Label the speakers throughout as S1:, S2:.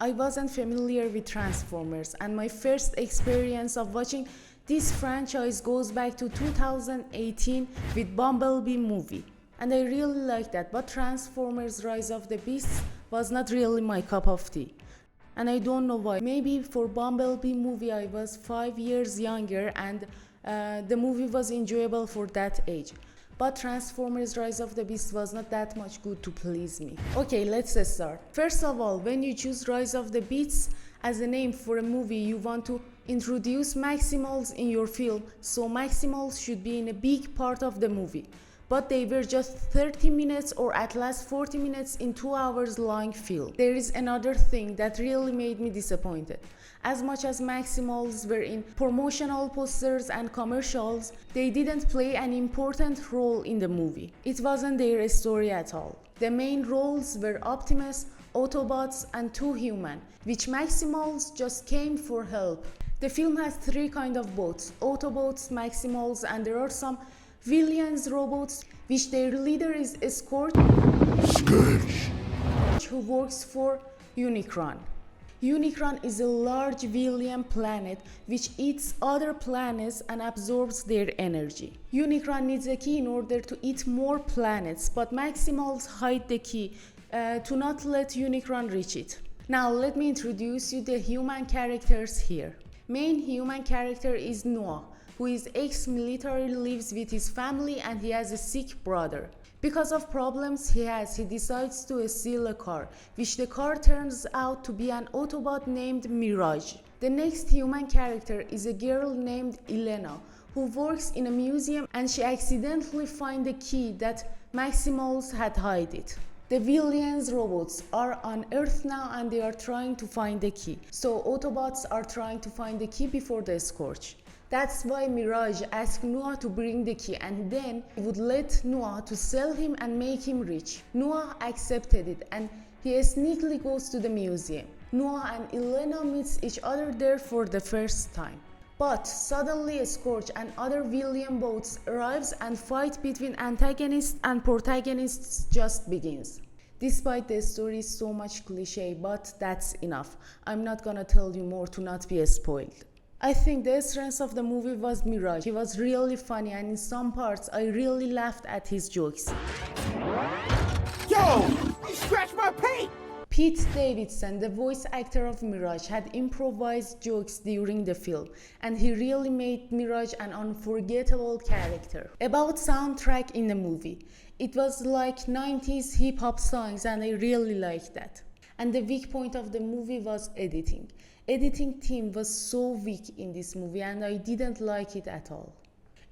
S1: I wasn't familiar with Transformers, and my first experience of watching this franchise goes back to 2018 with Bumblebee movie. And I really liked that, but Transformers Rise of the Beasts was not really my cup of tea. And I don't know why. Maybe for Bumblebee movie I was 5 years younger and the movie was enjoyable for that age. But Transformers Rise of the Beast was not that much good to please me. Okay, let's start. First of all, when you choose Rise of the Beasts as a name for a movie, you want to introduce Maximals in your film, so Maximals should be in a big part of the movie. But they were just 30 minutes or at least 40 minutes in 2 hours long film. There is another thing that really made me disappointed. As much as Maximals were in promotional posters and commercials, they didn't play an important role in the movie. It wasn't their story at all. The main roles were Optimus, Autobots, and 2 humans, which Maximals just came for help. The film has 3 kinds of bots, Autobots, Maximals, and there are some villains robots, which their leader is Scourge, who works for Unicron. Unicron is a large villain planet which eats other planets and absorbs their energy. Unicron needs a key in order to eat more planets, but Maximals hide the key to not let Unicron reach it. Now let me introduce you the human characters here. Main human character is Noah, who is ex-military, lives with his family, and he has a sick brother. Because of problems he decides to steal a car, which the car turns out to be an Autobot named Mirage. The next human character is a girl named Elena, who works in a museum, and she accidentally finds the key that Maximals had hidden. The villains robots are on Earth now and they are trying to find the key. So Autobots are trying to find the key before the Scourge. That's why Mirage asked Noah to bring the key, and then he would let Noah to sell him and make him rich. Noah accepted it and he sneakily goes to the museum. Noah and Elena meets each other there for the first time. But suddenly Scourge and other villain bots arrives and fight between antagonists and protagonists just begins. Despite the story is so much cliche, but that's enough. I'm not gonna tell you more to not be spoiled. I think the strength of the movie was Mirage. He was really funny, and in some parts I really laughed at his jokes.
S2: Yo! You scratched my paint!
S1: Pete Davidson, the voice actor of Mirage, had improvised jokes during the film, and he really made Mirage an unforgettable character. About soundtrack in the movie, it was like 90s hip-hop songs, and I really liked that. And the weak point of the movie was editing. Editing team was so weak in this movie and I didn't like it at all.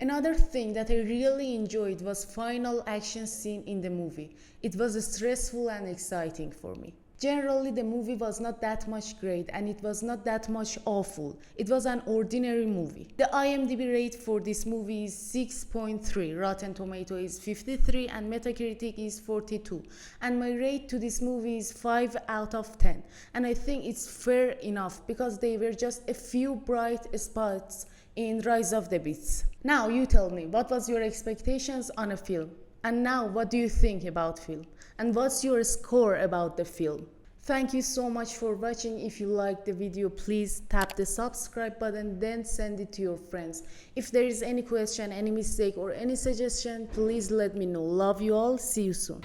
S1: Another thing that I really enjoyed was final action scene in the movie. It was stressful and exciting for me. Generally, the movie was not that much great and it was not that much awful. It was an ordinary movie. The IMDb rate for this movie is 6.3, Rotten Tomato is 53 and Metacritic is 42. And my rate to this movie is 5 out of 10. And I think it's fair enough because they were just a few bright spots in Rise of the Beasts. Now you tell me, what was your expectations on a film? And now what do you think about film? And what's your score about the film? Thank you so much for watching. If you liked the video, please tap the subscribe button, then send it to your friends. If there is any question, any mistake or any suggestion, please let me know. Love you all. See you soon.